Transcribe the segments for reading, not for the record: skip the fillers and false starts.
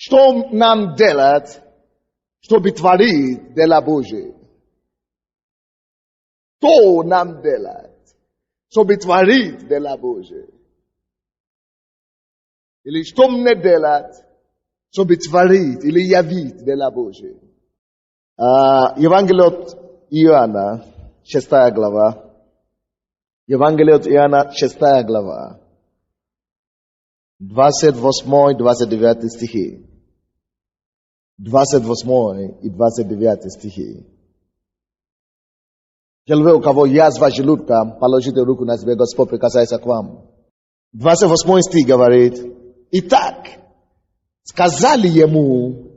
что нам делать, чтобы творить дела Божьи? Что нам делать, чтобы творить дела Божьи? Или что мне делать, чтобы творить или явить дела Божьи? Евангелие от Иоанна, 6 глава. Евангелие от Иоанна, 6 глава. 28-29 стихи. 28 и 29 стихи. Если у кого язва желудка, положите руку на себя, Господь прикасается к вам. 28 стих говорит: итак, сказали ему,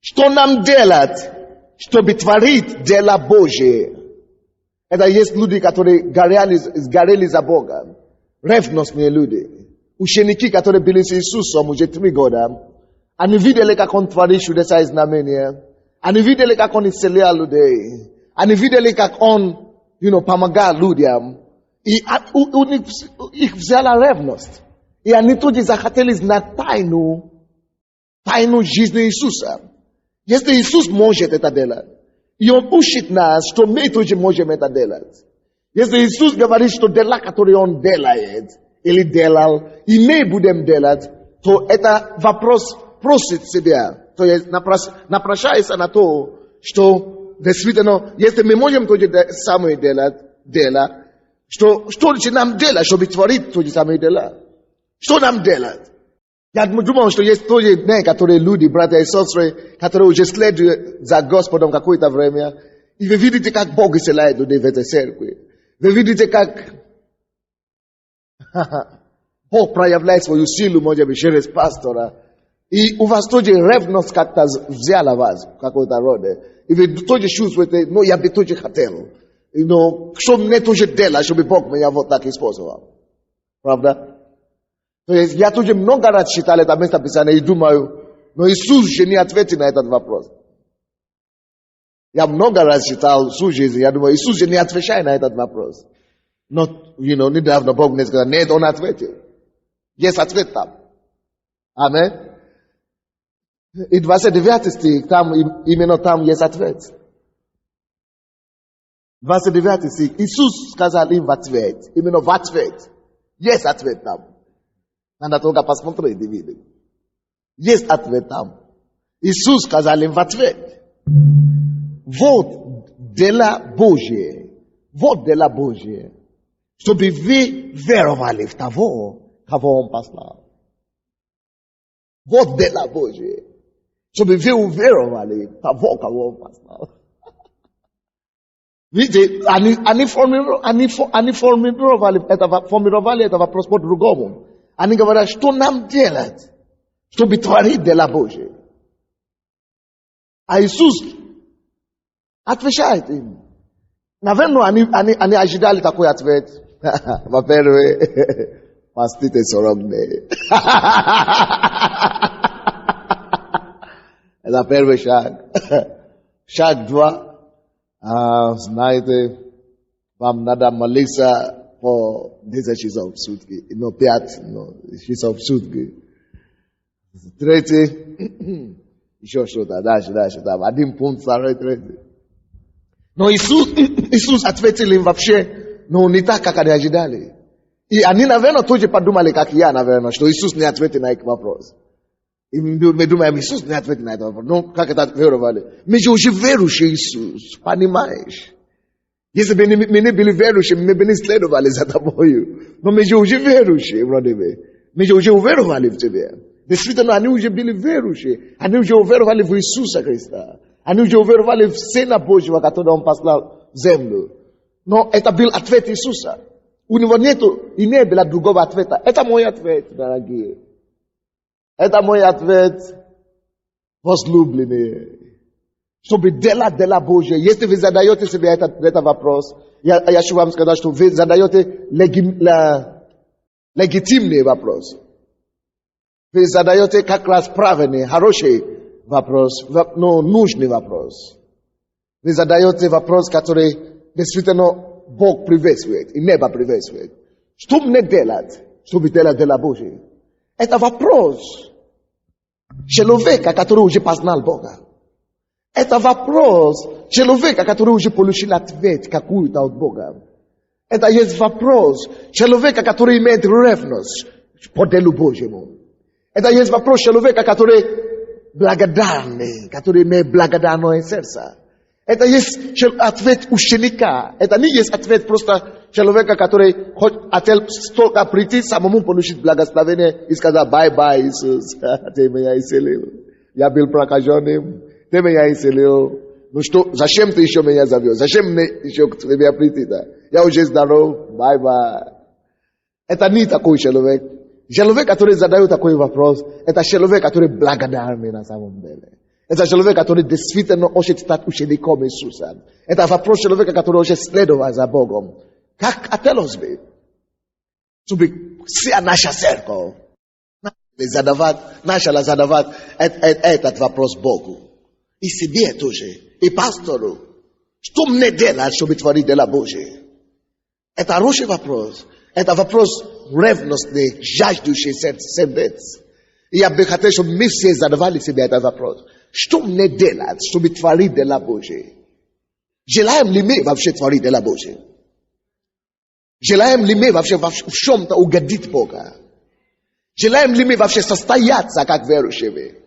что нам делать, чтобы творить дела Божьи. Это есть люди, которые горели за Бога. Ревностные люди. Ученики, которые были с Иисусом уже 3 года. Они видели, как Он творит чудеса и знамения. Они видели, как Он исцелял людей. Они видели, как Он, помогал людям. И у них взяла ревность. И они тут захотели знать тайну жизни Иисуса. Если Иисус может это делать, и Он учит нас, что мы тоже можем это делать. Если Иисус говорит, что дела, которые Он делает, или делал, и мы будем делать, то это вопрос просит себя. То есть напрашивается на то, что действительно, если мы можем то же самое делать, что же нам делать, чтобы творить то же самое дела? Что нам делать? Я думаю, что есть тоже некоторые люди, братья и сестры, которые уже следуют за Господом какое-то время, и вы видите, как Бог исцеляет людей в этой церкви. Вы видите, как Бог проявляет свою силу, может быть, через пастора. И у вас тоже ревность как-то взяла вас в какой-то роде. И вы тоже чувствуете, я бы тоже хотел. Что мне тоже делать, чтобы Бог меня вот так использовал. Правда? То есть я тоже много раз читал это место Писания и думаю, но Иисус же не ответил на этот вопрос. Я много раз читал всю жизнь, я думаю, Иисус же не отвечает на этот вопрос. Но, недавно Бог мне сказал, нет, Он ответил. Есть ответ там. Аминь. И 29 стих, именно там есть ответ. 29 стих, Иисус сказал им в ответ, именно в ответ. Есть ответ там. Надо только посмотреть и видеть. Есть ответ там. Иисус сказал им в ответ: вот дела Божьи, чтобы вы веровали в того, кого Он послал. Вот дела Божьи, чтобы вы уверовали в того, кого Он послал. Видите, они формировали это вопрос по-другому. Они говорят, что нам делать, чтобы творить дела Божьи? А Иисус отвечает им. Наверное, они ожидали такой ответ. Во-первых, простите, соромные. Это первый шаг. Шаг 2. Знаете, вам надо молиться по 10 часов в сутки. 5 часов в сутки. 3. Еще что-то. Дальше. Там 1 пункт, 2, 3. Но Иисус ответил им вообще, не так, как они ожидали. И они, наверное, тоже подумали, как я, наверное, что Иисус не ответил на их вопрос. И мы думаем, Иисус не ответил на этот вопрос. Как это веровали? Мы же уже верующие Иисус, понимаешь? Если бы мы не были верующие, мы бы не следовали за тобою. Но мы же уже верующие, вроде бы. Мы же уже уверовали в Тебя. Действительно, они уже были верующие. Они уже уверовали в Иисуса Христа. Они уже уверовали в Сына Божьего, которого Он послал в землю. Но это был ответ Иисуса. У него нету и не было другого ответа. Это мой ответ, дорогие. Это мой ответ, возлюбленные. Чтобы делать дела Божьи. Если вы задаете себе этот вопрос, я хочу вам сказать, что вы задаете легитимный вопрос. Вы задаете как раз правильный, хороший вопрос, но нужный вопрос. Вы задаете вопрос, который действительно Бог приветствует и небо приветствует. Что мне делать, чтобы делать дела Божьи? Это вопрос. человека, который уже познал Бога. Это вопрос человека, который уже получил ответ какую-то от Бога. Это есть вопрос человека, который имеет ревность по делу Божьему. Это есть вопрос человека, который благодарный, который имеет благодарное сердце. Это есть ответ ученика. Это не есть ответ просто человека, который хотел столько прийти, самому получить благословение и сказать: «Бай-бай, Иисус, ты меня исцелил. Я был прокаженным, ты меня исцелил. Ну что, зачем ты еще меня зовешь? Зачем мне еще к тебе прийти? Да? Я уже здоров, бай-бай». Это не такой человек. Человек, который задает такой вопрос, это человек, который благодарный на самом деле. Это человек, который действительно хочет стать учеником Иисуса. Это вопрос человека, который хочет следовать за Богом. Как хотелось бы, чтобы вся наша церковь начала задавать этот вопрос Богу. И себе тоже, и пастору. Что мне делать, чтобы творить дела Божьи? Это хороший вопрос. Это вопрос ревностный, жаждущий сердец. И я бы хотел, чтобы мы все задавали себе этот вопрос. Что мне делать, чтобы творить дела Божьи? Желаем ли мы вообще творить дела Божьи? Желаем ли мы вообще в чем-то угодить Бога? Желаем ли мы вообще состояться как верующие?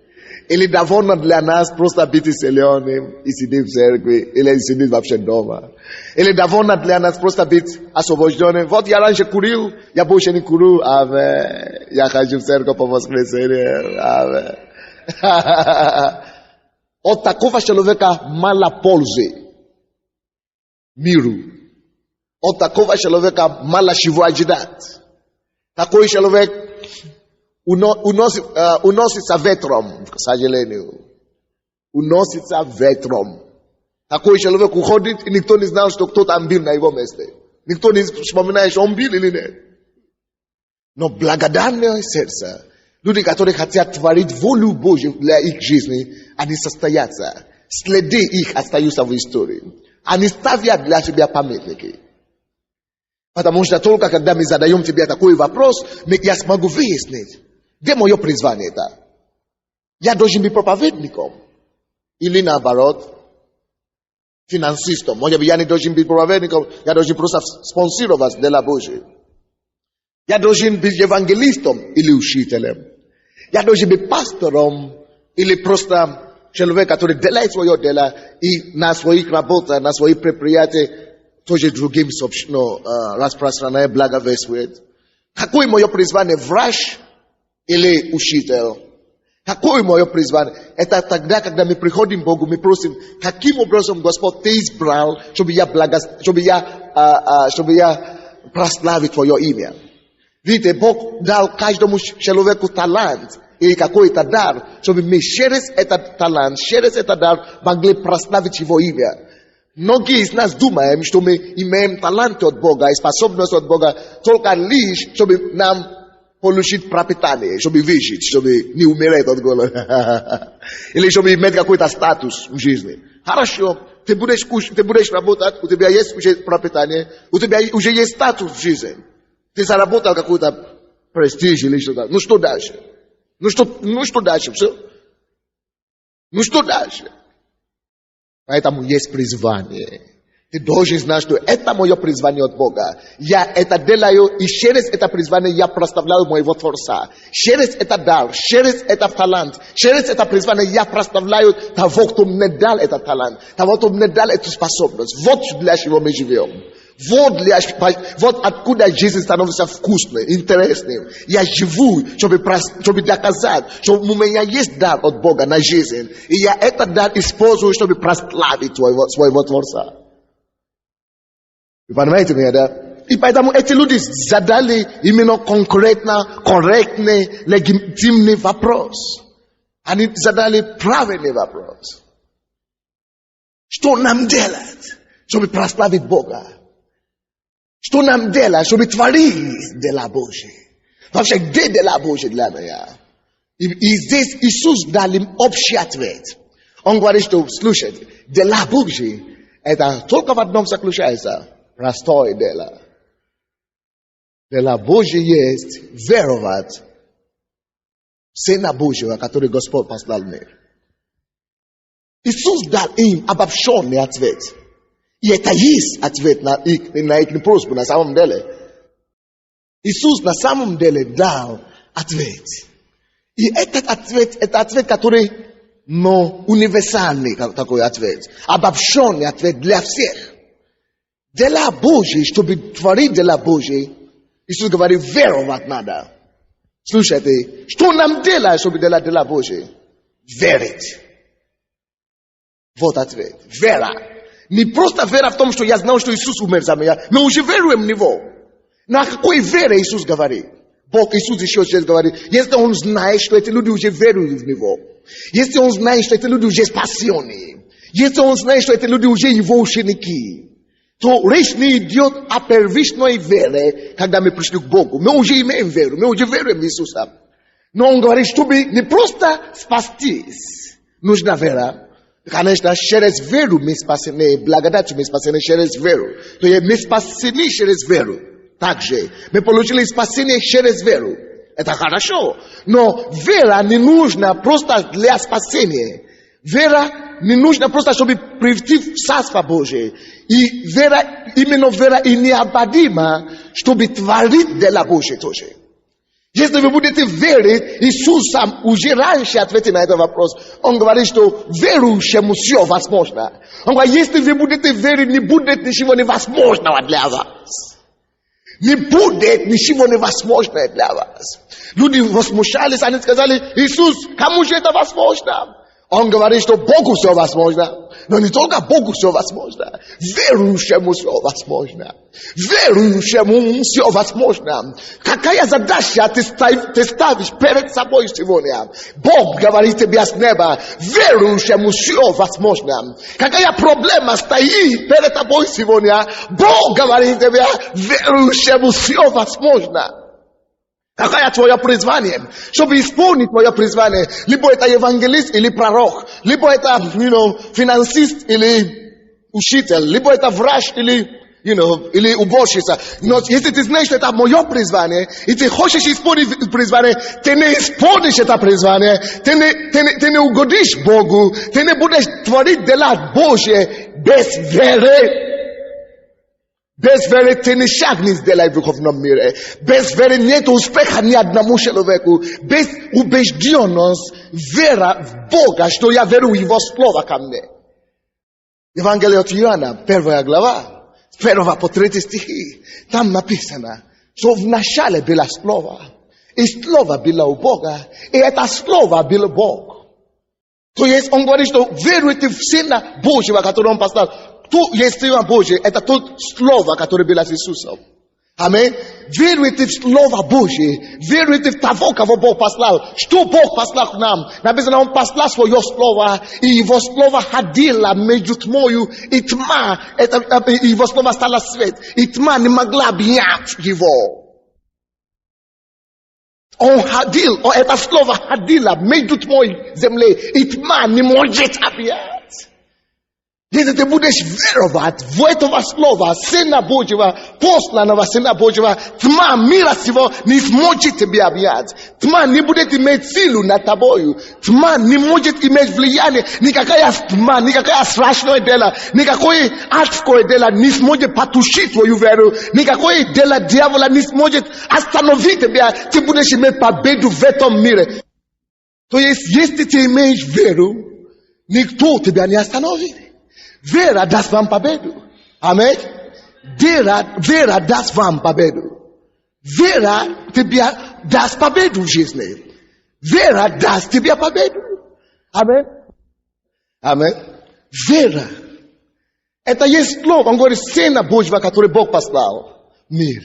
Или довольно для нас просто быть исцеленным и сидеть в церкви, или сидеть вообще дома? Или довольно для нас просто быть освобожденным? Вот я раньше курил, я больше не курю, аве. Я хожу в церковь по воскресенье, аве. От такого человека мало пользы миру. От такого человека мало чего ожидать. Такой человек уносится ветром, к сожалению. Уносится ветром. Такой человек уходит, и никто не знал, что кто там был на его месте. Никто не вспоминает, что он был или нет. Но благодарное сердце, люди, которые хотят творить волю Божью для их жизни, они состоятся. Следы их остаются в истории. Они ставят для себя памятники. Потому что только когда мы задаем тебе такой вопрос, я смогу выяснить, где мое призвание это. Я должен быть проповедником. Или наоборот, финансистом. Может быть, я не должен быть проповедником, я должен просто спонсировать дела Божьи. Я должен быть евангелистом или учителем. Я должен быть пастором или просто человек, который делает свое дело и на своих работах, на своих предприятиях тоже другим распространяет благовествует. Какое мое призвание? Врач или учитель? Какое мое призвание? Это тогда, когда мы приходим к Богу, мы просим, каким образом, Господь, Ты избрал, чтобы я прославить Твое имя. Видите, Бог дал каждому человеку талант или какой-то дар, чтобы мы через этот талант, через этот дар могли прославить Его имя. Многие из нас думаем, что мы имеем талант от Бога и способность от Бога только лишь, чтобы нам получить пропитание, чтобы выжить, чтобы не умереть от голода. Или чтобы иметь какой-то статус в жизни. Хорошо, ты будешь работать, у тебя есть уже пропитание, у тебя уже есть статус в жизни. Ты заработал какой-то престиж или что-то. Ну что дальше? Ну что дальше? Все? Ну что дальше? Поэтому есть призвание. Ты должен знать, что это мое призвание от Бога. Я это делаю, и через это призвание я прославляю моего Творца. Через это дар, через это талант, через это призвание я прославляю того, кто мне дал этот талант, того, кто мне дал эту способность. Вот для чего мы живем. Вот откуда жизнь становится вкусной, интересной. Я живу, чтобы доказать, что у меня есть дар от Бога на жизнь. И я этот дар использую, чтобы прославить своего Творца. Вы понимаете меня, да? И поэтому эти люди задали именно корректный, легитимный вопрос. Они задали правильный вопрос. Что нам делать, чтобы прославить Бога? Что нам делать, чтобы творить дела Божьи? Вообще, где дела Божьи для меня? И здесь Иисус дал им общий ответ. Он говорит, что, слушайте, дела Божьи, это только в одном заключается. Простое дело. Дела Божьи есть веровать Сына Божьего, который Господь послал в мир. Иисус дал им обобщенный ответ. И это есть ответ на их просьбу на самом деле. Иисус на самом деле дал ответ. И этот ответ, это ответ, который, универсальный такой ответ. Обобщенный ответ для всех. Дела Божьи, чтобы творить дела Божьи, Иисус говорит, веровать надо. Слушайте, что нам делать, чтобы делать дела Божьи? Верить. Вот ответ. Вера. Не просто вера в том, что я знал, что Иисус умер за меня, но уже веруем в Него. Но о какой вере Иисус говорит? Бог Иисус еще сейчас говорит, если Он знает, что эти люди уже веруют в Него, если Он знает, что эти люди уже спасенные, если Он знает, что эти люди уже Его ученики, то речь не идет о первичной вере, когда мы пришли к Богу. Мы уже имеем веру, мы уже веруем в Иисуса. Но Он говорит, чтобы не просто спастись, нужна вера. Конечно, через веру мы спасены, благодатью мы спасены через веру. То есть мы спасены через веру. Также мы получили спасение через веру. Это хорошо. Но вера не нужна просто для спасения. Вера не нужна просто, чтобы прийти в Царство Божие. И вера, именно вера и необходима, чтобы творить дела Божьи тоже. Если вы будете верить, Иисус сам уже раньше ответил на этот вопрос. Он говорит, что верующему все возможно. Он говорит, если вы будете верить, не будет ничего невозможного для вас. Не будет ничего невозможного для вас. Люди возмущались, они сказали, Иисус, кому же это возможно? Он говорит, что Богу все возможно. Но не только Богу все возможно. Верующему все возможно. Верующему все возможно. Какая задача ты ставишь перед собой сегодня? Бог говорит тебе с неба. Верующему все возможно. Какая проблема стоит перед тобой сегодня? Бог говорит тебе. Верующему все возможно. Какое твое призвание? Чтобы исполнить твое призвание, либо это евангелист или пророк, либо это, финансист или учитель, либо это врач или, или уборщица. Но если ты знаешь, что это мое призвание, и ты хочешь исполнить призвание, ты не исполнишь это призвание, ты не угодишь Богу, ты не будешь творить дела Божьи без веры. Без веры ты не шагнешь в дела в духовном мире. Без веры нет успеха ни одному человеку. Без убежденности, вера в Бога, что я верю в Его Слово ко мне. Евангелие от Иоанна, 1 глава, с 1 по 3 стихи. Там написано, что в начале было Слово. И Слово было у Бога. И это Слово был Бог. То есть он говорит, что веруйте в Сына Божьего, которого Он послал. То есть Сына Божие, это то Слово, которое было с Иисусом. Аминь. Веруйте в Слово Божие. Веруйте в того, кого Бог послал. Что Бог послал к нам? Написано, Он послал свое Слово, и Его Слово ходило между тьмою и тьма. Его Слово стало свет, и тьма не могла объять Его. Он ходил, это Слово ходило между тьмой и землей, и тьма не может объять. Если ты будешь веровать в этого Слова, Сына Божьего, посланного Сына Божьего, тьма мира сего не сможет тебя объять. Тьма не будет иметь силу над тобою. Тьма не может иметь влияние. Никакая тьма, никакое страшное дело, никакое адское дело не сможет потушить твою веру. Никакое дело дьявола не сможет остановить тебя. Ты будешь иметь победу в этом мире. То есть, если ты имеешь веру, никто тебя не остановит. Вера даст вам победу. Аминь. Вера даст вам победу. Вера тебе даст победу в жизни. Вера даст тебе победу. Аминь. Аминь. Вера. Это есть Слово. Он говорит, Сына Божьего, который Бог послал в мир.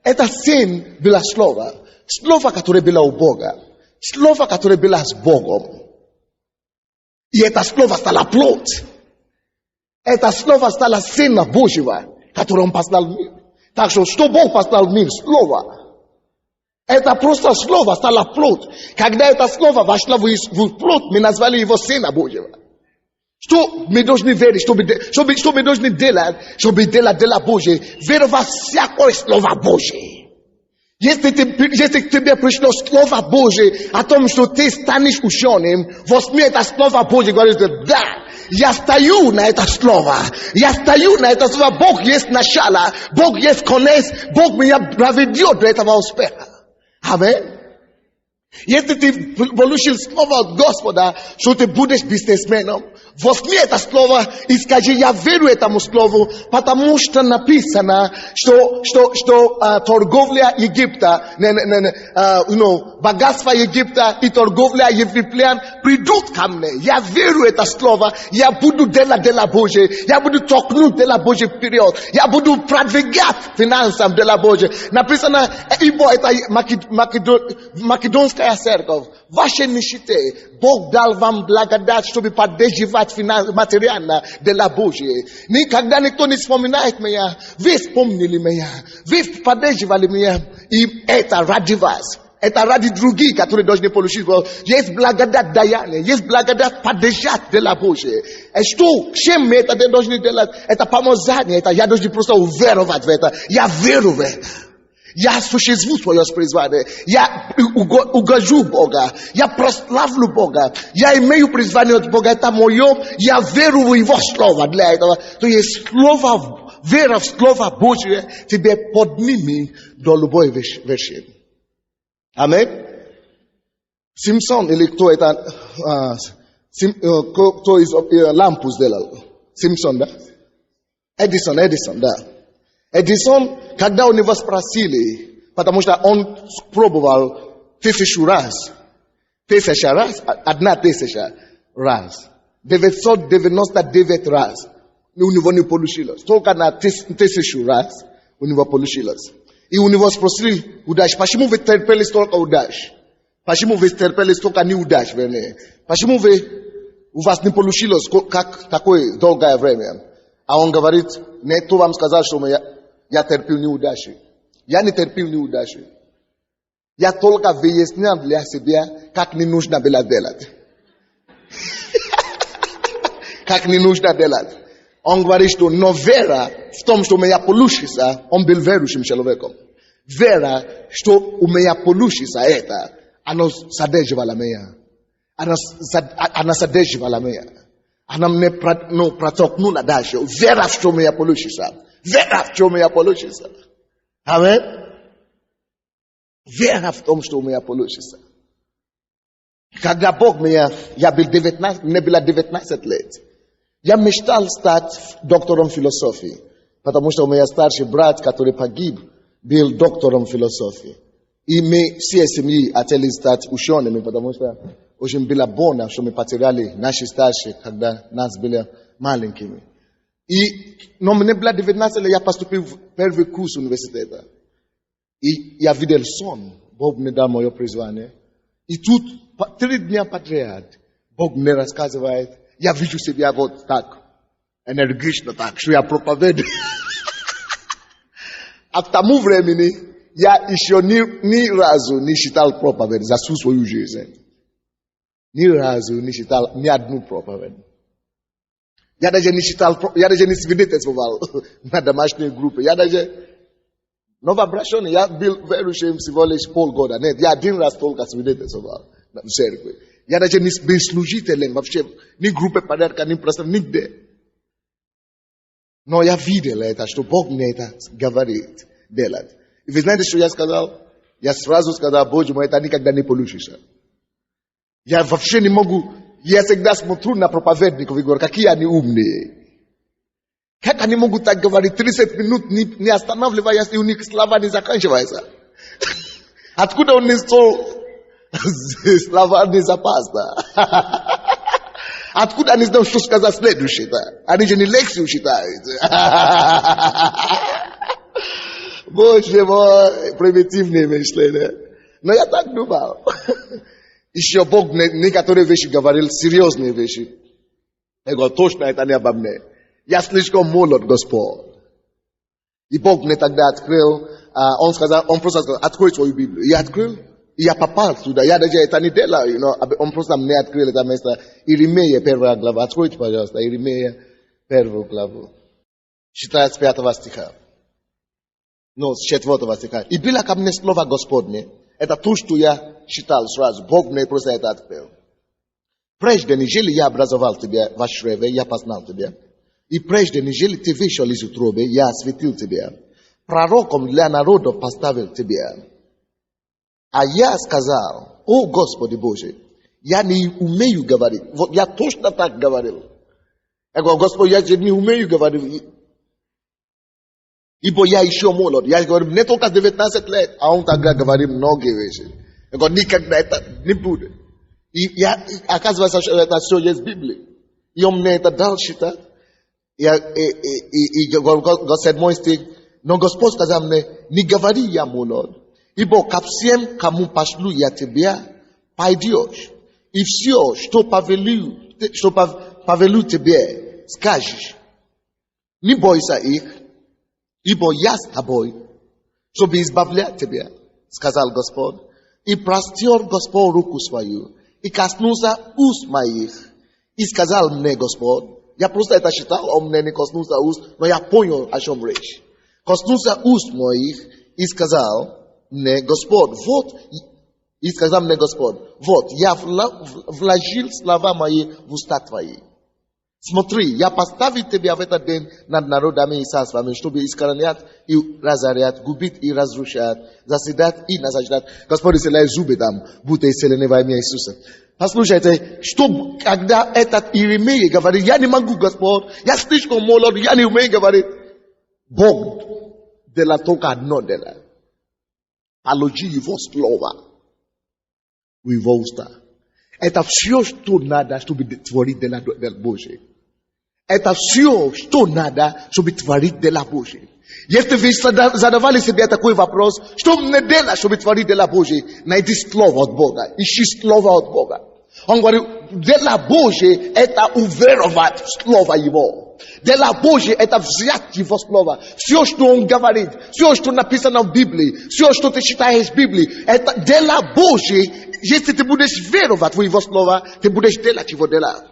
Это Сын было Слово. Слово, которое было у Бога. Слово, которое было с Богом. И это Слово стало плоть. Это Слово стало Сына Божьего, который Он послал в мир. Так что Бог послал в мир? Слово. Это просто Слово стало плоть. Когда это Слово вошло в плоть, мы назвали его Сына Божьего. Что мы должны верить, что мы должны делать, чтобы делать дела Божьи? Веровать всякое Слово Божье. Если тебе пришло Слово Божие о том, что ты станешь ученым, возьми это Слово Божие и говоришь, да, я стою на это Слово. Я стою на это Слово. Бог есть начало, Бог есть конец, Бог меня проведет до этого успеха. Аминь. Если ты получил Слово от Господа, что ты будешь бизнесменом, возьми это Слово и скажи, я верю этому Слову, потому что написано, что торговля Египта, богатство Египта и торговля египтян придут ко мне. Я верю это Слово, я буду делать дело Божие, я буду толкнуть дело Божие вперед, я буду продвигать финансам дело Божие. Написано, ибо это македонская церковь, в вашей нищете Бог дал вам благодать, чтобы поддерживать материально дело Божие. Никогда никто не вспоминает меня. Вы вспомнили меня. Вы поддерживали меня. И это ради вас. Это ради других, которые должны получить. Есть благодать даяния. Есть благодать поддержать дело Божие. Что? Чем мы это должны делать? Это помазание. Это я должен просто уверовать в это. Я верю в это. Я существую свое призвание. Я угожу Бога. Я прославлю Бога. Я имею призвание от Бога. Это мое. Я верю в Его Слово для этого. То есть Слово, вера в Слово Божие тебе поднимет до любой вершины. Аминь. Симпсон или кто это? Кто из лампу сделал? Симпсон, да? Эдисон, да. Эдисон, когда у него спросили, потому что он пробовал 1000 раз, 1000 раз, 1000 раз, 999 раз, у него не получилось. Только на 1000 раз у него получилось. И у него спросили, удачи, почему вы терпели столько удач? Почему вы терпели столько неудач, вернее? Почему у вас не получилось как такое долгое время? А он говорит, не кто вам сказал, что я терпел неудачи. Я не терпел неудачи. Я только выяснял для себя, как не нужно было делать. Как не нужно делать. Он говорит, что но вера в том, что у меня получится, он был верующим человеком. Вера, что у меня получится это, оно содерживало меня. Она содерживала меня. Она мне протолкнула дальше. Вера, что у меня получится. Вера в том, что у меня получится. Аминь. Вера в том, что у меня получится. Когда Бог меня, мне было 19 лет. Я мечтал стать доктором философии. Потому что у меня старший брат, который погиб, был доктором философии. И мы все семьи хотели стать учеными, потому что очень было больно, что мы потеряли наши старшие, когда нас были маленькими. Но мне было 19 лет, я поступил в первый курс университета. И я видел сон. Бог мне дал мое призвание. И тут 3 дня подряд Бог мне рассказывает, я вижу себя вот так, энергично так, что я проповедую. А к тому времени я еще ни разу не читал проповедь за всю свою жизнь. Ни разу не читал ни одну проповедь. Я даже не читал, я даже не свидетельствовал на домашней группе. Я даже новообращенный, я был верующим всего лишь полгода. Нет, я 1 раз только свидетельствовал в церкви. Я даже не был служителем вообще, ни группы порядка, ни просто нигде. Но я видел это, что Бог мне это говорит, делать. И вы знаете, что я сказал? Я сразу сказал, Боже мой, это никогда не получится. Я вообще не могу. Я всегда смотрю на проповедников и говорю, какие они умные. Как они могут так говорить 30 минут, не останавливаясь, и у них слова не заканчиваются? Откуда он несет словарный запас? Откуда они знают, что сказать следующее-то? Они же не лекцию читают. Боже мой, примитивное мышление. Но я так думал. Еще Бог некоторые вещи говорил, серьезные вещи. Я говорю, точно это не обо мне. Я слишком молод, Господь. И Бог мне тогда открыл, он просто сказал, открой свою Библию. Я открыл, и я попал туда. Я даже это не делаю, он просто мне открыл это место. Иеремия 1 глава. Откройте, пожалуйста, Иеремия 1 главу. Читаю с 5 стиха. No, z 4 wersyka. I bila kam mnie słowa Gospodnie, это то, что я читал сразу. Бог мне просто это открыл. Прежде, нежели я образовал тебя в чреве, я познал тебя. И прежде, нежели ты вышел из утробы, я осветил тебя. Пророком для народов поставил тебя. А я сказал: о Господи Боже, я не умею говорить. Вот я точно так говорил. Я говорю: Господи, я не умею говорить. Ибо я еще молод. Я говорю: мне только 19 лет. А он тогда говорит многие вещи. Я говорю: никогда это не будет. И оказывается, это все есть в Библии. И он мне это дал читать. И 7 стих. Но Господь сказал мне: не говори, я молод. Ибо ко всем, кому пошлю я тебя, пойдешь. И все, что повелю тебе, скажешь. Не бойся их, ибо я с тобой, чтобы избавлять тебя, сказал Господь. И простер Господь руку свою, и коснулся уст моих. И сказал мне Господь, я просто это читал, он мне не коснулся уст, но я понял, о чем речь. Коснулся уст моих, и сказал мне Господь: вот, я вложил слова мои в уста твои. Смотри, я поставил тебя в этот день над народами и царствами, чтобы искоренять и разорять, губить и разрушать, заседать и насаждать. Господь исцеляет зубы там, будто исцелены во имя Иисуса. Послушайте, что когда этот Иеремия говорит: я не могу, Господь, я слишком молод, я не умею говорить. Бог делал только одно дело. Положи его слово в его уста. Это все, что надо, чтобы творить дело Божие. Это все, что надо, чтобы творить дело Божие. Если вы задавали себе такой вопрос: что мне делать, чтобы творить дело Божие? Найди слово от Бога. Ищи слово от Бога. Он говорит: дело Божие — это уверовать в слово Его. Дело Божие — это взять Его слово. Все, что Он говорит, все, что написано в Библии, все, что ты читаешь в Библии, это дело Божие. Если ты будешь веровать в Его слово, ты будешь делать Его дела.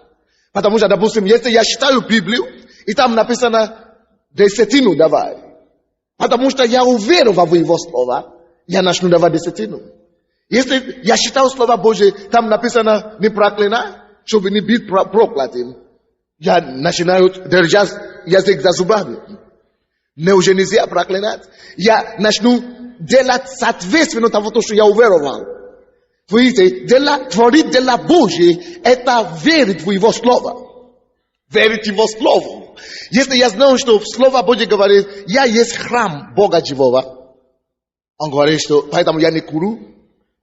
Потому что, допустим, если я читаю Библию, и там написано десятину давай. Потому что я уверовал в Его слово, я начну давать десятину. Если я читаю Слово Божие, там написано не проклинай, чтобы не быть проклятым, я начинаю держать язык за зубами. Уже нельзя проклинать. Я начну делать соответственно того, что я уверовал. Видите, творить дело Божие — это верить в Его Слово. Верить в Его Слово. Если я знаю, что Слово Божие говорит: я есть храм Бога живого, он говорит, что поэтому я не курю,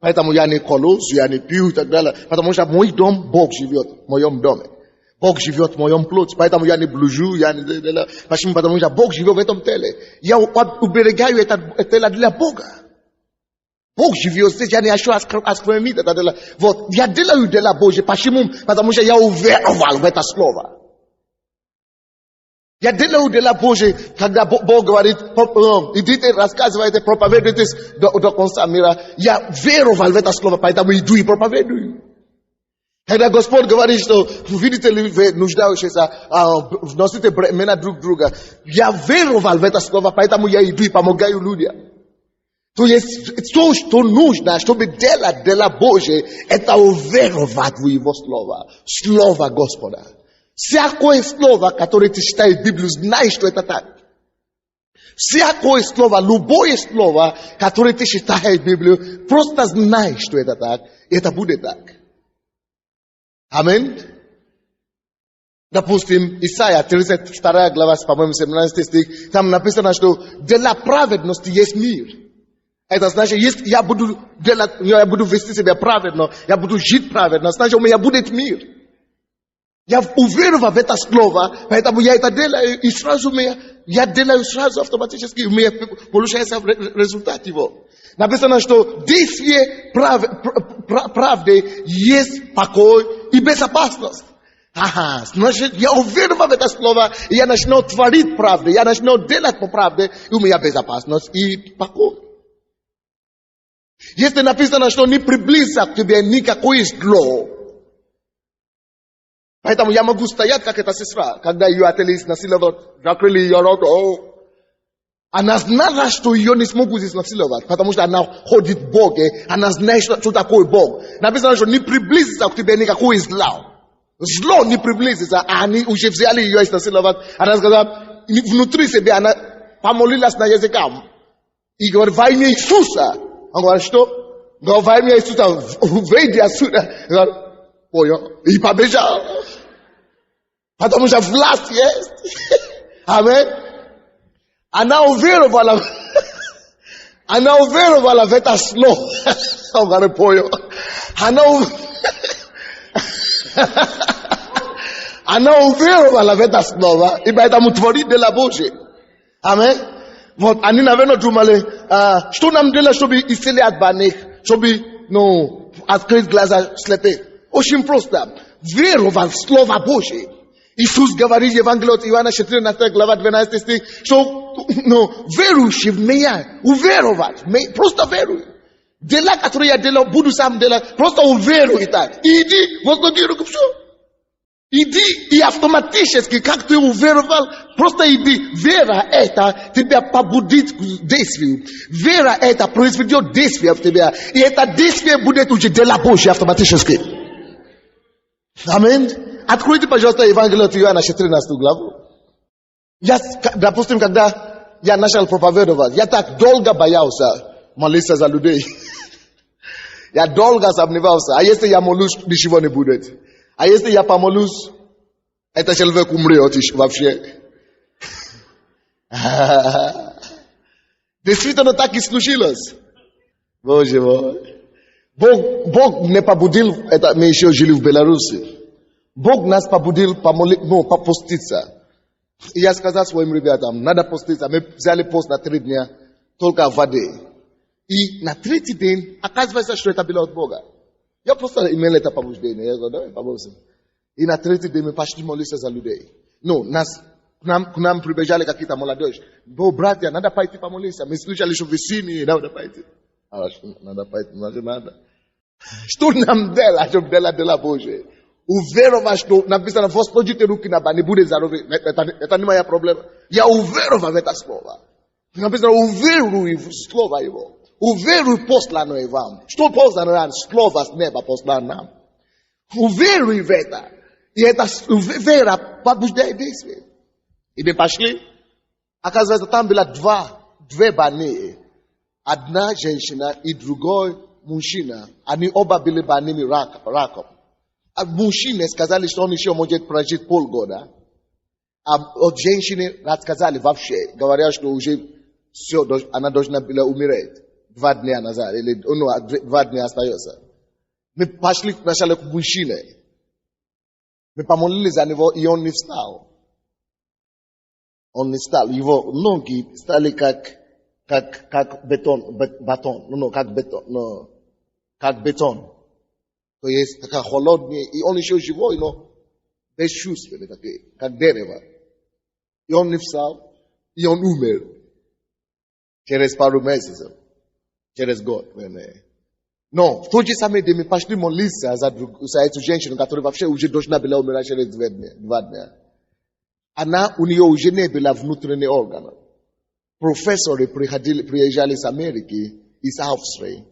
поэтому я не колю, я не пью и так далее. Потому что мой дом, Бог живет в моем доме. Бог живет в моем плоти, поэтому я не блужу, я не... Почему? Потому что Бог живет в этом теле. Я уберегаю это тело для Бога. Бог живет здесь, я не хочу осквернить это дело. Вот, я делаю дело Божье. Почему? Потому что я уверовал в это слово. Я делаю дело Божье, когда Бог говорит: идите, рассказывайте, проповедуйте до конца мира. Я веровал в это слово, поэтому иду и проповедую. Когда Господь говорит, что видите ли вы нуждающиеся, вносите бремена друг друга. Я веровал в это слово, поэтому я иду и помогаю людям. То есть то, что нужно, чтобы делать дело Божие, это уверовать в Его слово. Слово Господа. Всякое слово, которое ты читаешь в Библию, знай, что это так. Всякое слово, любое слово, которое ты читаешь в Библию, просто знай, что это так. И это будет так. Аминь. Допустим, Исайя 32 глава, по-моему, 17 стих, там написано, что для праведности есть мир. Это значит, если я буду вести себя праведно, я буду жить праведно, значит, у меня будет мир. Я уверовал в это слово, поэтому я это делаю, и сразу я делаю сразу автоматически, у меня получается результат его. Написано, что действие правды есть покой и безопасность. Ага, значит, я уверовал в это слово, и я начну творить правду, я начну делать по правде, и у меня безопасность и покой. Если написано, что не приблизится к тебе никакое зло, поэтому я могу стоять, как эта сестра, когда ее отели насиловали, закрыли ее рот. Она знала, что ее не смогут изнасиловать, потому что она ходит к Богу, она знает, что такое Бог. Написано, что не приблизится к тебе никакое зло. Зло не приблизится, а они уже взяли ее изнасиловать. Она сказала, внутри себя она помолилась на языках. И говорит, во имя Иисуса. Он говорит, что? Говорит, во имя Иисуса, выйди отсюда. Говорит, понял. И побежал. Потому что власть есть. Аминь. Она уверовала в это слово. Он говорит, понял. Она уверовала в это слово. И поэтому творит дело Божие. Аминь. Вот, они, наверное, думали, что нам делать, чтобы исцелять больных, чтобы, открыть глаза слепых. Очень просто. Веровать в Слово Божие. Иисус говорит в Евангелии от Иоанна 14 глава 12 стих, что, верующий в меня, уверовать, просто веруй. Дела, которые я делал, буду сам делать, просто уверуй так. Иди, возложи руку, все. Иди, и автоматически, как ты уверовал, просто иди. Вера это тебя побудит к действию. Вера это произведет действие в тебя. И это действие будет уже дело Божье автоматически. Аминь. Откройте, пожалуйста, Евангелие от Иоанна 14 главу. Я, допустим, когда я начал проповедовать, я так долго боялся молиться за людей. Я долго сомневался. А если я молюсь, ничего не будет. А если я помолюсь, этот человек умрет вообще. Действительно так и случилось. Боже мой. Бог не побудил, это мы еще жили в Беларуси. Бог нас побудил попуститься. И я сказал своим ребятам, надо поститься. Мы взяли пост на 3 дня, только в воде. И на 3-й день, оказывается, что это было от Бога. Я просто имел это побуждение. Я говорю, давай помолимся. И на 3-й день мы пошли молиться за людей. К нам прибежали какие-то молодежи. Братья, надо пойти помолиться. Мы слышали, что в Синии, надо пойти. Надо пойти, надо. Что нам делать, чтобы делать дело Божие? Уверовать, что написано, возложите руки на не будет здоровье. Это не моя проблема. Я уверовал в это слово. Написано, уверуй в слово его. Уверуй посланное вам. Что послано нам? Слово с неба послано нам. Уверуй в это. И эта вера побуждает действие. И мы пошли. Оказывается, там было две больные. Одна женщина и другой мужчина. Они оба были больными раком. А мужчине сказали, что он еще может прожить полгода. А от женщины рассказали вообще. Говорят, что уже все, она должна была умереть. 2 дня назад. Или 2 дня остается. Мы пошли сначала к мужчине. Мы помолились за него, и он не встал. Он не встал. Его ноги стали как бетон. Как бетон. То есть такая холодная, и он еще живой, но без чувств, как дерево. И он не встал, и он умер. Через пару месяцев. Через год. Но в тот же самый день мы пошли молиться за эту женщину, которая вообще уже должна была умирать через 2 дня. У нее уже не было внутренних органов. Профессоры приезжали с Америки, из Австрии,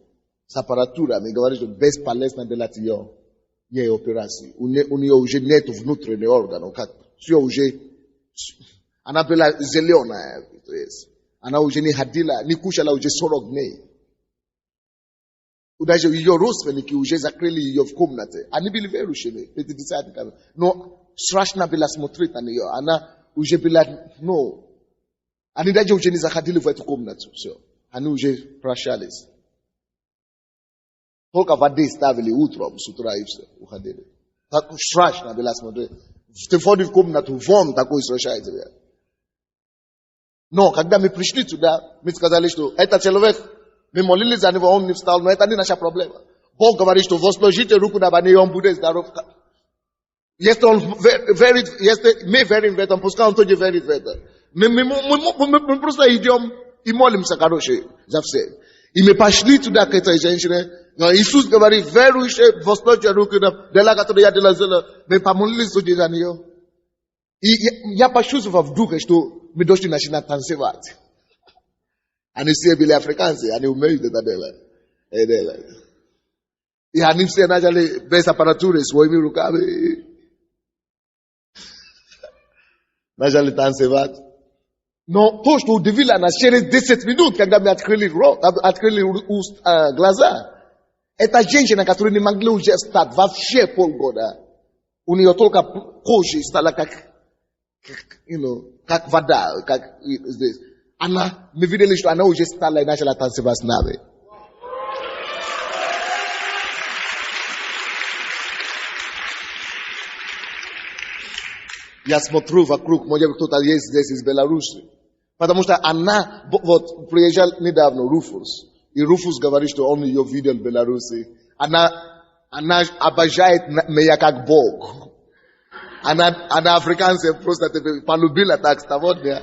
с аппаратурами, говорят, что бесполезно делать ей операцию. У нее уже нет внутренних органов. Все уже, она была зеленая. То есть, она уже не ходила, не кушала уже 40 дней. Даже ее родственники уже закрыли ее в комнате. Они были верующими, 50. Но страшно было смотреть на нее. Она уже была, они даже уже не заходили в эту комнату. Все. Они уже прощались. Только воды ставили утром, с утра и все, уходили. Так страшно было смотреть. Ты входишь в комнату, вон такой страшный тебе. Но когда мы пришли туда, мы сказали, что этот человек, мы молились за него, он не встал, но это не наша проблема. Бог говорит, что возложите руку на больного, он будет здоров. Если мы верим в этом, пускай он тоже верит в это. Мы просто идем и молимся, за все. И мы пошли туда к этой женщине. Но Иисус говорит, верующие, возложите руку на дела, которые я делал. Мы помолились за нее. И я почувствовал в духе, что мы должны начинать танцевать. Anisia bile Afrikansi, ani umei de tadela. Edela. Ya anisia najale best apparaturis, wo imi rukabe. Najale tansevat. Non, posto de villa na chere 17 minutes kanga mi atkrili ro, atkrili glaza. Eta gente na katuri ni mangle u gestat, va fie pol goda. Uni yotoka koji stala kak, kak vada, kak is this. Ana, mi vide listo, ana u gestala ina chala tansevas nave. Я смотрю вокруг, может быть, кто-то есть здесь из Беларуси. Потому что она, вот, приезжал недавно Руфус. И Руфус говорит, что он ее видел в Беларуси. Она обожает меня как Бог. Она африканцы просто полюбила так с того дня.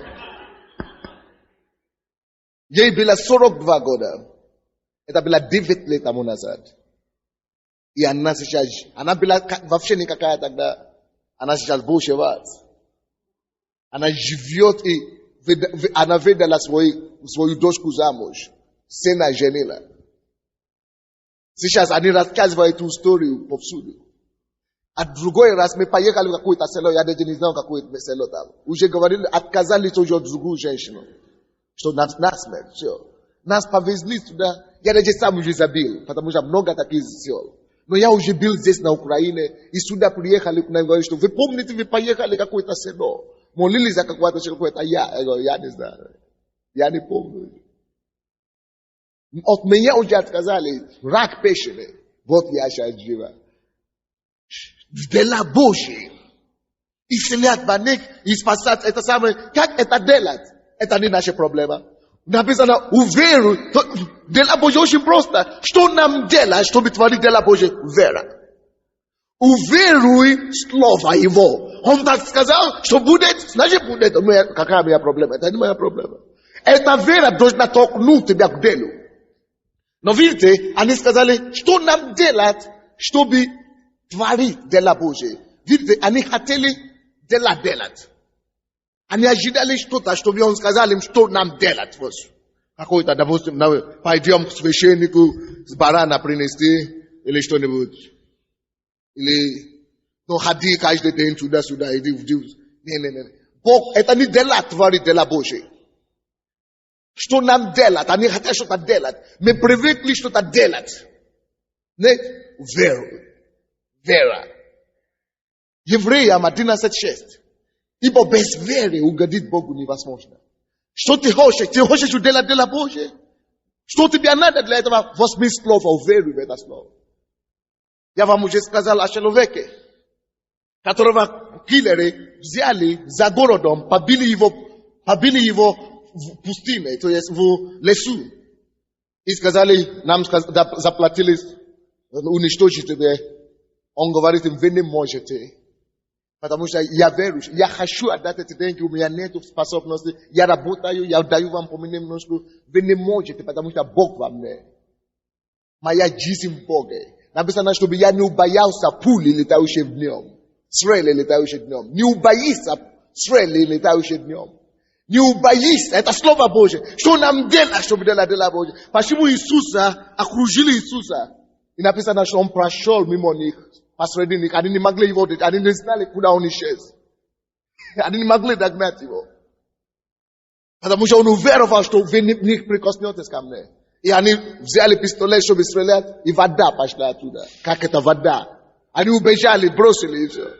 Ей было 42 года. Это было 9 лет тому назад. И она сейчас, она была вообще никакая тогда. Она сейчас бушевает. Она живет и она выдала свою дочку замуж. Сына женила. Сейчас они рассказывают эту историю повсюду. А другой раз мы поехали в какое-то село, я даже не знал, какое село там. Уже говорили, отказались уже от другую женщину. Что на смерть, все. Нас повезли туда. Я даже сам уже забил, потому что много таких сел. Но я уже был здесь на Украине, и сюда приехали к нам, говорят, что вы помните, вы поехали в какое-то село. Молились за какое-то я не знаю. Я не помню. От меня уже отказали, рак печени. Вот я сейчас жива. Дела Божьи. Исцелять больных и спасать это самое. Как это делать? Это не наша проблема. Написано, уверуй. Дела Божьи очень просто. Что нам делать, чтобы творить дела Божьи? Вера. Уверуй слово Его. Он так сказал, что будет, значит будет. Какая моя проблема? Это не моя проблема. Эта вера должна толкнуть тебя к делу. Но видите, они сказали, что нам делать, чтобы творить дела Божьи. Видите, они хотели дела делать. Они ожидали что-то, чтобы он сказал им, что нам делать. Какой-то, допустим, пойдем к священнику с барана принести, или что-нибудь. Или, ну, ходи каждый день туда-сюда, иди. Не. Бог, это не дела творить дела Божьи. Что нам делать? Они хотят что-то делать. Мы привыкли что-то делать. Нет? Вера. Евреям 11:6. Ибо без веры угодить Богу невозможно. Что ты хочешь? Ты хочешь делать дела Божьи? Что тебе надо для этого? Возьми слово, веруй в это слово. Я вам уже сказал о человеке, которого киллеры взяли за городом, побили его в пустыне, то есть в лесу. И сказали, нам заплатили уничтожить тебя. Он говорит им, вы не можете. Потому что я верю, я хочу отдать эти деньги, у меня нет способности, я работаю, я даю вам по немножку. Вы не можете, потому что Бог вам не. Моя жизнь в Боге. Написано, чтобы я не боялся пули, летающей днем. Стрелы, летающие днем. Не убоится стрелы, летающие днем. Не убоится. Это Слово Божье. Что нам делать, чтобы делать дела Божьи? Почему Иисуса окружили Иисуса? И написано, что он прошел мимо них. Посреди них. Они не могли его, они не знали, куда он исчез. Они не могли догнать его. Потому что он уверовал, что вы не прикоснетесь ко мне. И они взяли пистолет, чтобы стрелять, и вода пошла оттуда. Как это вода? Они убежали, бросили и все.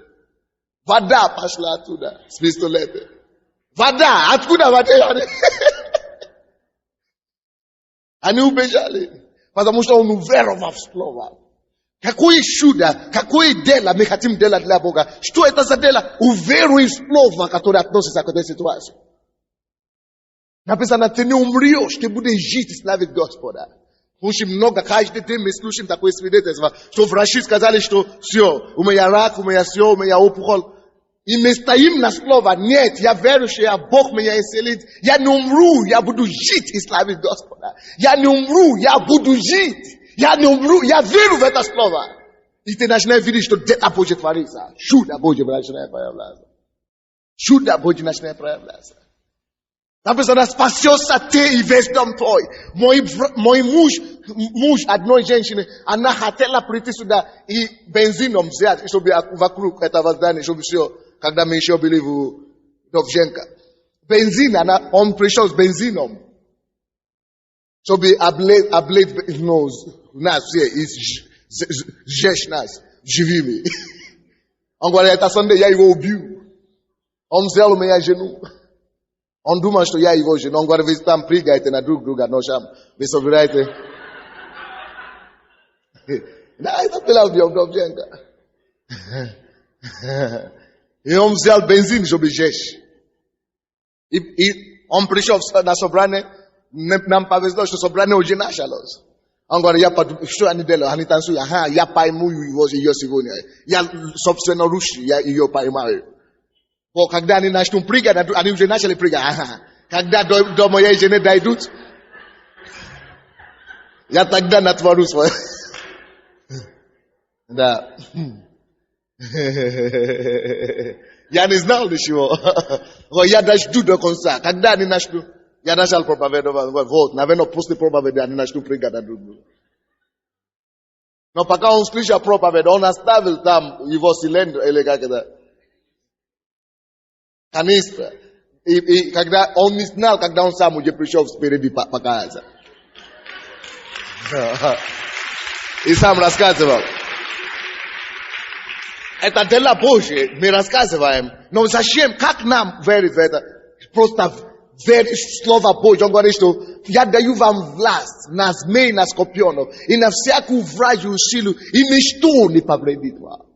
Вода пошла оттуда с пистолета. Вода! Откуда вода? Они убежали. Потому что он уверовал в слово. Какое чудо, какое дело мы хотим делать для Бога? Что это за дело? Уверуй в слово, которое относится к этой ситуации. Написано, ты не умрешь, ты будешь жить и славить Господа. Очень много, каждый день мы слушаем такое свидетельство, что врачи сказали, что все, у меня рак, у меня все, у меня опухоль. И мы стоим на слово, нет, я верующий, Бог меня исцелит. Я не умру, я буду жить и славить Господа. Я не умру, я буду жить. Я не умру, я верю в это слово. И ты начинаешь видеть, что дело Божье творится. Чудо Божье начинает проявляться. Чудо Божье начинает проявляться. Написано, спасется ты и весь дом твой. Мой муж одной женщины, она хотела прийти сюда и бензином взять, чтобы вокруг этого здания, чтобы все, когда мы еще были в Довженко. Бензин, он пришел с бензином. Чтобы облить нас все и сжечь нас живыми. Он говорит, это Sunday, я его убью. Он взял у меня жену. Он думает, что я его жену. Он говорит, вы там прыгаете на друг друга, но шам. Вы собираете. Да, это было в Довженко. И он взял бензин, чтобы сжечь. И он пришел на собрание. Нам повезло, что собрание уже началось. Он говорит, что они делают? Они танцуют. Ага, я пойму ее сегодня. Я, собственно, рушу, я ее поймаю. Но когда они начнут прыгать, они уже начали прыгать. Ага. Когда до моей жены дойдут, я тогда натворю свое. Да. Я не знал ничего. Я дожду до конца. Когда они начнут, я начал проповедовать. Вот, наверное, после проповеди они начнут прыгать на друг друга. Но пока он слышал проповедь, он оставил там его цилиндр, или как это, канистра. И когда он не знал, когда он сам уже пришел спереди покаяться. И сам рассказывал. Это дело Божье, мы рассказываем. Но зачем, как нам верить в это? Просто верить в Слово Божье. Он говорит, что я даю вам власть на змей, на скорпионов, и на всякую вражью силу, и ничто не повредит вам.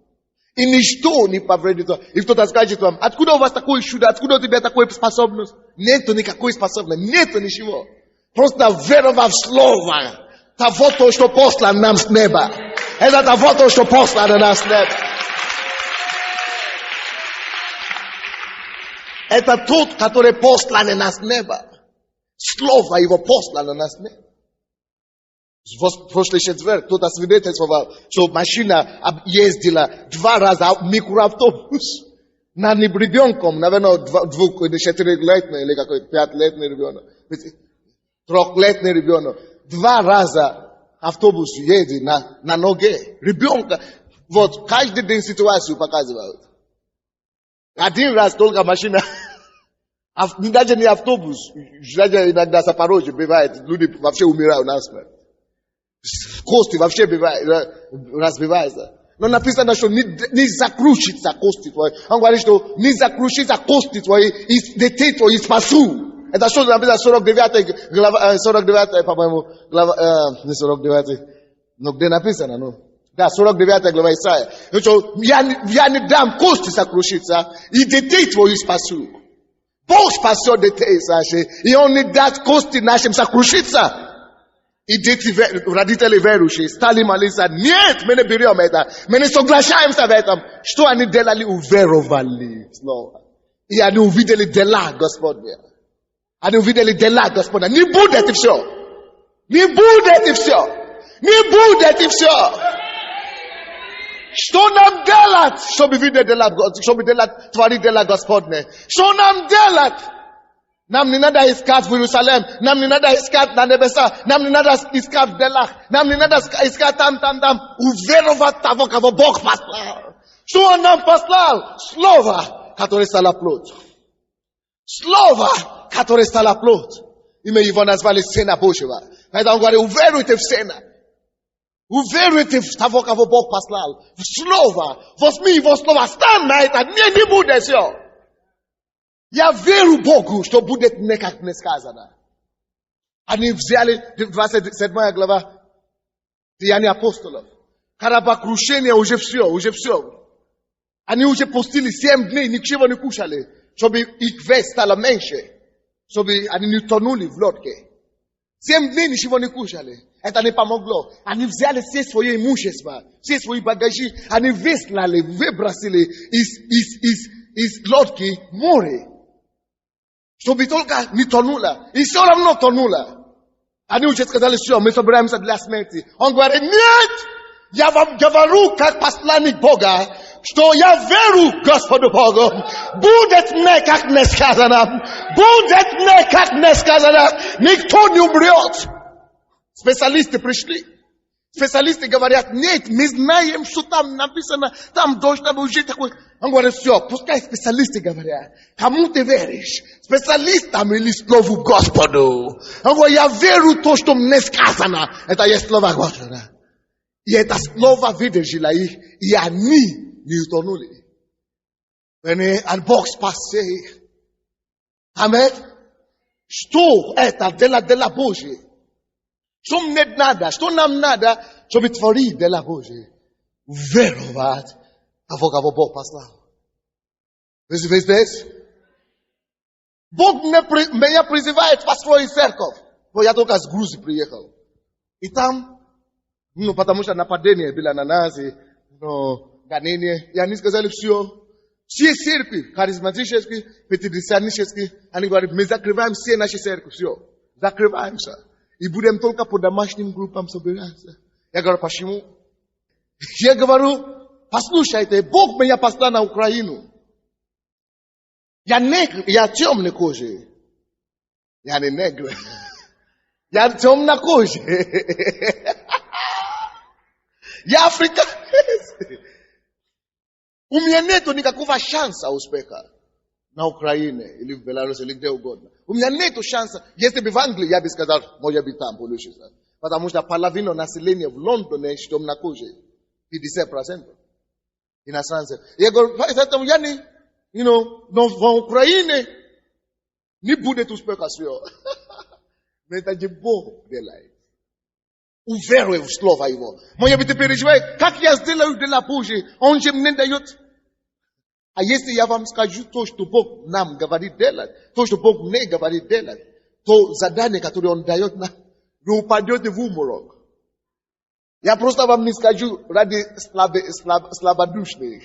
И ничто не повредит вам. И кто-то скажет вам, откуда у вас такое чудо, откуда у тебя такая способность? Нету никакой способности, нету ничего. Просто веровав в Слово, того, что послано нам с неба. Это того, что послано нам с неба. Это тот, который послан нас с неба. Слово его послано нас с неба. В прошлый четверг кто-то свидетельствовал, что машина ездила 2 раза микроавтобус над ребенком, наверное, 4-летний или какой-то 5-летний ребенок, 3-летний ребенок. 2 раза автобус едет на ноге ребенка. Вот каждый день ситуацию показывают. 1 раз только машина, даже не автобус, даже иногда Запорожье бывает, люди вообще умирают насмерть. Кости вообще разбиваются. Но написано, что не закрушится кости твои. Он говорит, что не закрушится кости твои, и детей твои спасу. Это что написано 49 глава, 49, по-моему, глава, не 49, но где написано, ну. Да, 49 глава Исаия. Я не дам кости сокрушиться, и детей твои спасу. Бог спасет детей наших, и Он не даст кости нашим сокрушиться. И дети, родители верующие, стали молиться. Нет, мы не берем это. Мы не соглашаемся в этом. Что они делали? Уверовали снова. И они увидели дела Господня. Они увидели дела Господня. Не будет и все. Не будет и все. Не будет и все. Что нам делать, чтобы видеть дела, чтобы творить дела Господне? Что нам делать? Нам не надо искать в Иерусалим, нам не надо искать на небеса, нам не надо искать в делах, нам не надо искать там. Уверовать того, кого Бог послал. Что Он нам послал? Слово, которое стало плоть. Слово, которое стало плоть. И мы его назвали Сына Божьего. Поэтому говорю, уверуйте в Сына. Уверуйте в того, кого Бог послал. В Слово. Возьми его Слово. Стань на это. Не будет все. Я верю Богу, что будет как мне сказано. Они взяли 27 глава Деяния апостолов. Корабокрушение уже все. Они уже постили 7 дней, ничего не кушали, чтобы их вес стало меньше. Чтобы они не тонули в лодке. 7 дней ничего не кушали. Это не помогло. Они взяли все свои имущества, все свои багажи, они выбросили из лодки море. Чтобы только не тонуло. И все равно тонуло. Они уже сказали, все, мы собираемся для смерти. Он говорит, нет! Я вам говорю, как посланник Бога, Что я веру Господу Богу. Будет мне, как мне сказано. Будет мне, как мне сказано. Никто не умрет. Специалисты пришли. Специалисты говорят, нет, мы знаем, что там написано, там должно быть жить такой. Он говорит, все, пускай специалисты говорят. Кому ты веришь? Специалистам или слову Господу? Он говорит, я верю в то, что мне сказано. Это есть слово Господа. И это слово выдержало их, и они не утонули. А Бог спас их. Аминь. Что это дело Божье? Что мне надо, что нам надо, чтобы творить дело Божье? Веровать того, кого Бог послал. Вы здесь? Бог меня призывает построить церковь. Но я только с Грузии приехал. И там, потому что нападение было на нас, и гонение. И они сказали, все церкви, харизматические, пятидесятнические, они говорят, мы закрываем все наши церкви, все. Закрываемся. И будем только по домашним группам собираться. Я говорю, почему? Я говорю, послушайте, Бог меня послал на Украину. Я негр, я темной кожи. Я не негр. Я темнокожий. Я африканец. У меня нету никакого шанса успеха на Украине или в Беларуси, или где угодно. У меня нету шанса. Если бы в Англии, я бы сказал, может быть там получится. Потому что половина населения в Лондоне темнокожие. 50% иностранцев. Я говорю, поэтому я не, но в Украине не будет успеха всего. Но это же Бог делает. Уверуй в слово его. Может быть, ты переживаешь, как я сделаю дело Божие, он же мне дает. А если я вам скажу то, что Бог нам говорит делать, то, что Бог мне говорит делать, то задание, которое Он дает нам, вы упадете в уморок. Я просто вам не скажу ради слабодушных.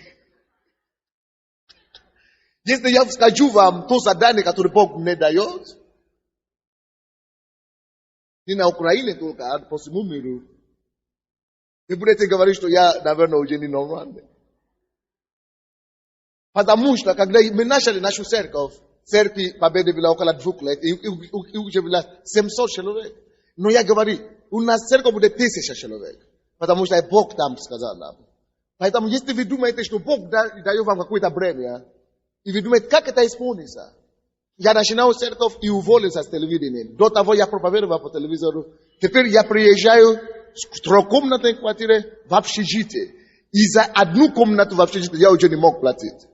Если я скажу вам то задание, которое Бог мне дает, не на Украине только, а по всему миру, вы будете говорить, что я, наверное, уже не нормальный. Потому что, когда мы начали нашу церковь Победы была около 2 лет, и уже было 700 человек. Но я говорю, у нас церковь будет 1000 человек. Потому что Бог там сказал нам. Поэтому, если вы думаете, что Бог дает вам какое-то бремя, и вы думаете, как это исполнится? Я начинал церковь и уволился с телевидения. До того я проповедовал по телевизору. Теперь я приезжаю в трехкомнатной квартире в общежитие. И за одну комнату в общежитии я уже не мог платить.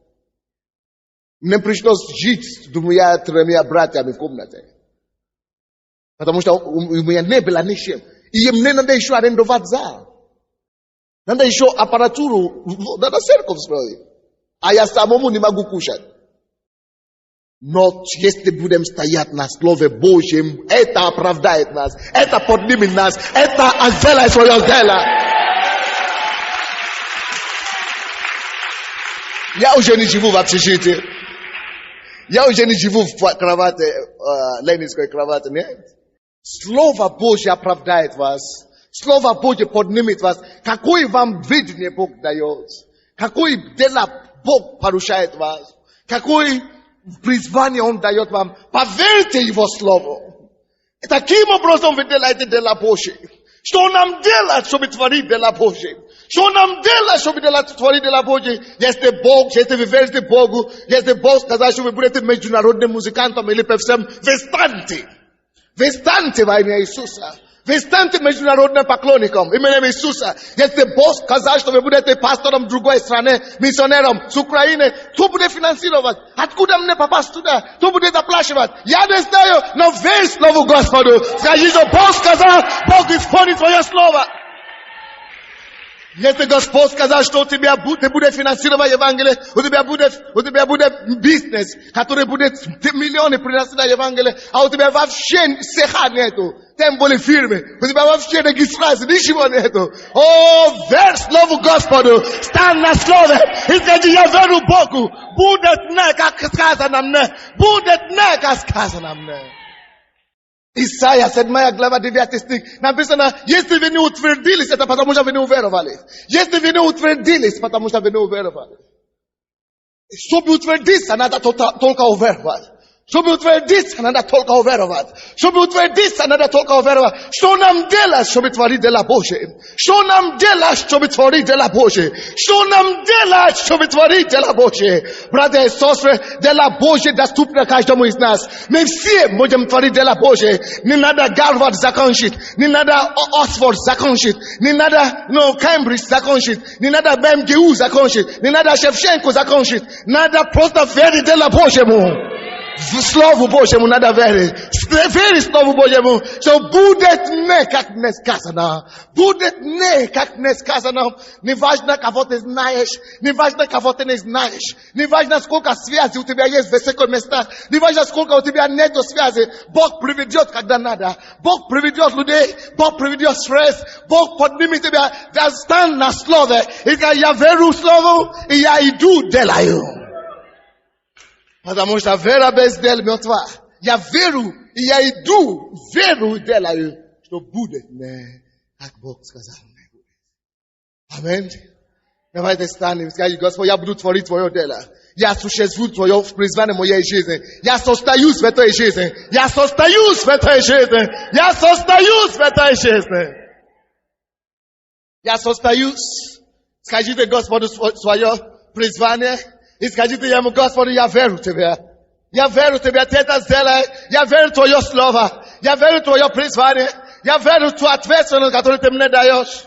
Мне пришлось жить с 2-3 братьями в комнате. Потому что у меня не было ничем. И мне надо еще арендовать зал. Надо еще аппаратуру, надо церковь строить. А я самому не могу кушать. Но если будем стоять на Слове Божьем, это оправдает нас, это поднимет нас, это сделает свое дело. Я уже не живу в общежитии. Я уже не живу в кровати, ленинской кровати, нет. Слово Божье оправдает вас. Слово Божье поднимет вас. Какое вам видение Бог дает? Какое дело Бог поручает вас? Какое призвание Он дает вам? Поверьте Его Слову. Таким образом вы делаете дело Божье. Что нам делать, чтобы творить дело Божье? Что нам делать, чтобы творить дело Божье? Если Бог, если вы верите Богу, если Бог сказал, что вы будете международным музыкантом или певцем, вы станьте. Вы станьте во имя Иисуса. Вы станьте международным поклонником именем Иисуса. Если Бог сказал, что вы будете пастором в другой стране, миссионером с Украины, кто будет финансировать? Откуда мне попасть туда? Кто будет оплачивать? Я не знаю, но верь Слову Господу. Скажи, что Бог сказал, Бог исполнит свое слово. Если Господь сказал, что ты будешь финансировать Евангелие, у тебя будет бизнес, который будет миллионы приносить на Евангелие, а у тебя вообще цеха нету, тем более фирмы, у тебя вообще регистрации, ничего нету. О, верь Слову Господу, стань на слове и скажи, я верю Богу, будет не, как сказано мне, будет не, как сказано мне. Исайя, 7 глава, 9 стих. Написано, если вы не утвердились, это потому что вы не уверовали. Если вы не утвердились, потому что вы не уверовали. Чтобы утвердиться, надо только уверовать. Чтобы утвердиться, надо только уверовать. Чтобы утвердиться, надо только уверовать. Что нам делать, чтобы творить дела Божьи? Что нам делать, чтобы творить дела Божьи? Что нам делать, чтобы творить дела Божьи? Братья и сестры, дела Божьи доступны каждому из нас. Мы все будем творить дела Божьи. Не надо Гарвард закончить. Не надо Оксфорд закончить. Не надо Кембридж закончить. Не надо МГУ закончить. Не надо Шевченко закончить. Надо просто верить дела Божьему. В Слову Божьему надо верить. Верить Слову Божьему. Что будет не, как не сказано. Будет не, как не сказано. Не важно, кого ты знаешь. Не важно, кого ты не знаешь. Не важно, сколько связей у тебя есть в высоких местах. Не важно, сколько у тебя нет связи. Бог приведет, когда надо. Бог приведет людей. Бог приведет средств. Бог поднимет тебя. Стань на слове. И скажи, я верю в Слову, и я иду, делаю. Потому что вера без дел мертва. Я верю, и я иду, верю и делаю, что будет не, как Бог сказал, не будет. Аминь. Давайте станем и скажем, Господь, я буду творить Твое дело. Я существую Твое призвание моей жизни. Я состоюсь в этой жизни. Я состоюсь в этой жизни. Я состоюсь в этой жизни. Я состоюсь. Скажите Господу свое призвание. И скажите ему, Господи, я верю в Тебя. Я верю в Тебя, Ты это сделай. Я верю в Твое Слово. Я верю в Твое призвание. Я верю в Твою ответственность, которую Ты мне даешь.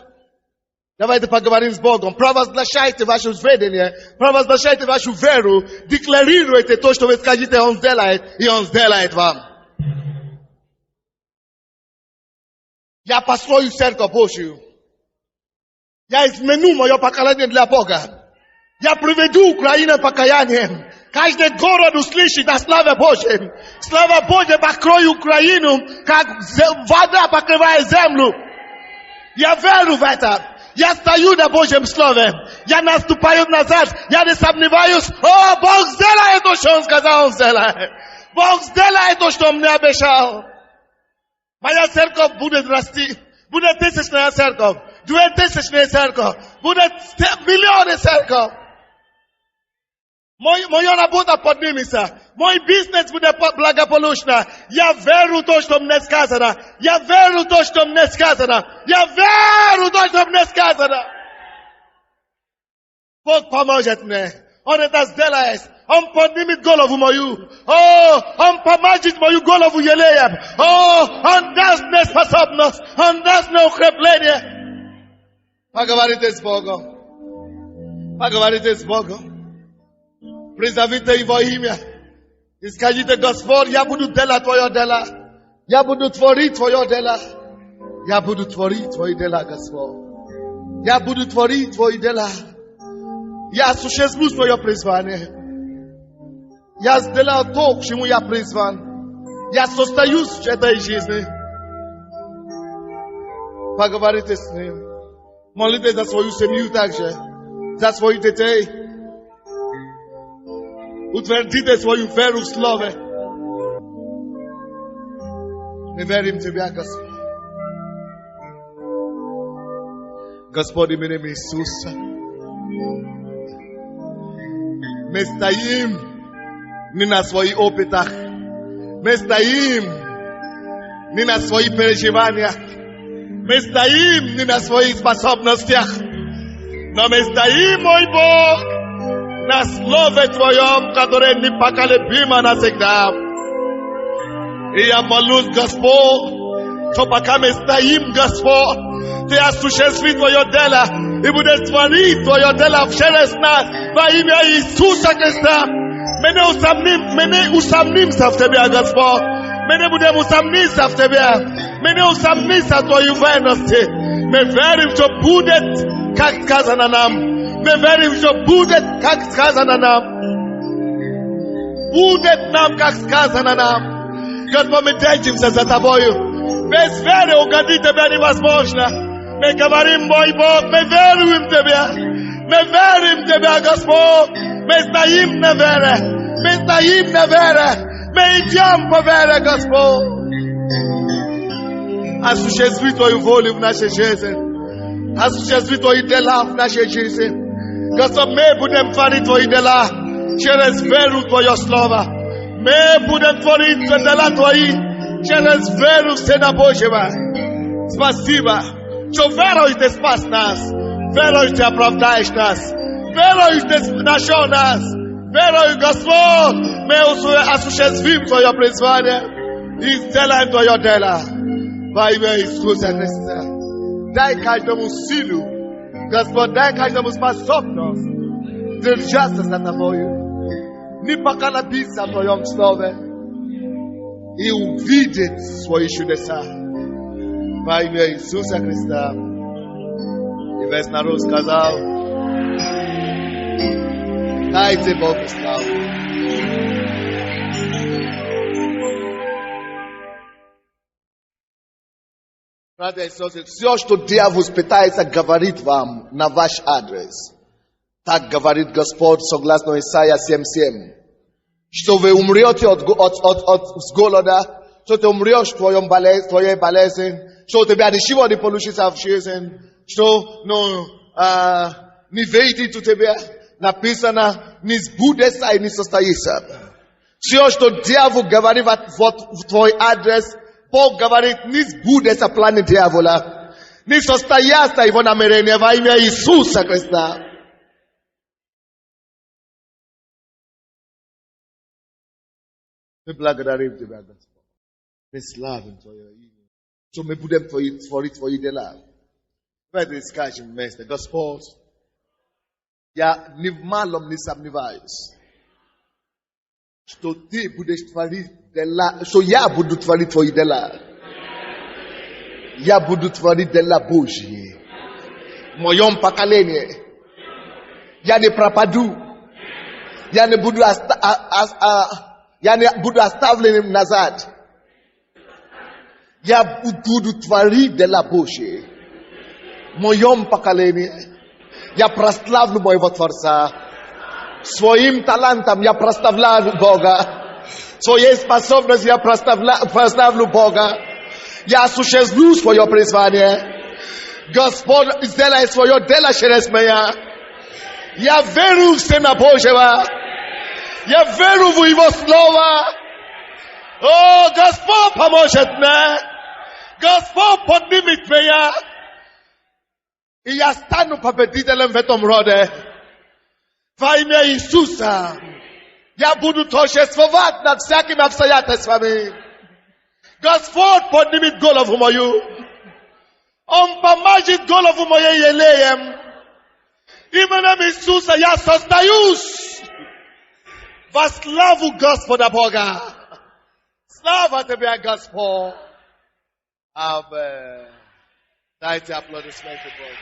Давайте поговорим с Богом. Провозглашайте ваше сведения. Провозглашайте вашу веру. Декларируйте то, что вы скажете, Он сделает. И Он сделает вам. Я построю церковь Божью. Я изменю мое поколение для Бога. Я приведу Украину к покаяниям. Каждый город услышит о славе Божьей. Слава Божья покроет Украину, как вода покрывает землю. Я верю в это. Я стою на Божьем Слове. Я наступаю назад. Я не сомневаюсь. О, Бог сделает то, что Он сказал, Он сделает. Бог сделает то, что Он мне обещал. Моя церковь будет расти. Будет тысячная церковь. 2000 церковь. Будет миллионы церковь. Моя работа поднимется. Мой бизнес будет благополучно. Я верю в то, что мне сказано. Я верю в то, что мне сказано. Я верю в то, что мне сказано. Бог поможет мне. Он это сделает. Он поднимет голову мою. Он поможет мою голову елеем. Он даст мне способность. Он даст мне укрепление. Поговорите с Богом. Поговорите с Богом. Призовите Его имя. И скажите, Господь, я буду делать Твое дело. Я буду творить Твое дело. Я буду творить Твое дело, Господь. Я буду творить Твое дело. Я осуществлю свое призвание. Я сделал то, к чему я призван. Я состоюсь в этой жизни. Поговорите с Ним. Молитесь за свою семью также. За своих детей. Утвердите свою веру в Слове. Мы верим в Тебя, Господь. Господь, именем Иисуса. Мы стоим не на своих опытах. Мы стоим не на своих переживаниях. Мы стоим не на своих способностях. Но мы стоим, мой Бог, на Слове Твоем, которое непоколебимо навсегда. И я молюсь, Господь, что пока мы стоим, Господь, Ты осуществи Твое дело и будешь творить Твое дело через нас во имя Иисуса Христа. Мы не усомнимся в Тебе, Господь. Мы не будем усомниться в Тебе. Мы не усомнимся в Твоей верности. Мы верим, что будет, как сказано нам. Мы верим, что будет, как сказано нам. Будет нам, как сказано нам. Господь, мы держимся за Тобою. Без веры угодить Тебе невозможно. Мы говорим, мой Бог, мы верим в Тебя. Мы верим в Тебя, Господь. Мы стоим на вере. Мы стоим на вере. Мы идем по вере, Господь. Осуществи Твою волю в нашей жизни. Осуществи Твои дела в нашей жизни. Господь, мы будем творить Твои дела через веру в Твое Слово. Мы будем творить дела Твои через веру в Сына Божьего. Спасибо, что верой Ты спас нас. Верой Ты оправдаешь нас. Верой Ты нашел нас. Верой, Господь, мы осуществим Твое призвание и сделаем Твое дело. Во имя Иисуса Христа. Дай каждому силу, Господь, дай каждому способность держаться за Тобою, не поколебиться в Твоем Слове и увидеть свои чудеса. Во имя Иисуса Христа. И весь народ сказал: дайте Богу славу. Братья и сестры, все, что дьявол пытается говорить вам на ваш адрес, так говорит Господь согласно Исайя 7:7, что вы умрете от голода, что ты умрешь в твоей болезни, что у тебя ничего не получится в жизни, что не выйдет у тебя, написано, не сбудется и не состоится. Все, что дьявол говорит в твой адрес, Бог говорит, не сбудется планы дьявола, не состоятся его намерения во имя Иисуса Христа. Мы благодарим Тебя, Господь. Мы славим Твое имя. Что мы будем творить Твои дела. Давайте скажем вместе: Господь, я ни в малом не сомневаюсь, что Ты будешь творить дела, что я буду творить Твои дела. Я буду творить дела Божьи. В моем поколении я не пропаду. Я не буду оставлен назад. Я буду творить дела Божьи. В моем поколении я прославлю моего Творца. Своим талантом я прославляю Бога. Своей способностью я прославлю Бога. Я осуществлю свое призвание. Господь сделает свое дело через меня. Я верю в Сына Божьего. Я верю в Его Слово. О, Господь поможет мне. Господь поднимет меня. И я стану победителем в этом роде. Во имя Иисуса. Я буду торжествовать над всякими обстоятельствами. Господь поднимет голову мою. Он помажет голову моей елеем. Именем Иисуса я состоюсь во славу Господа Бога. Слава Тебе, Господь. Амен. Дайте аплодисменты Богу.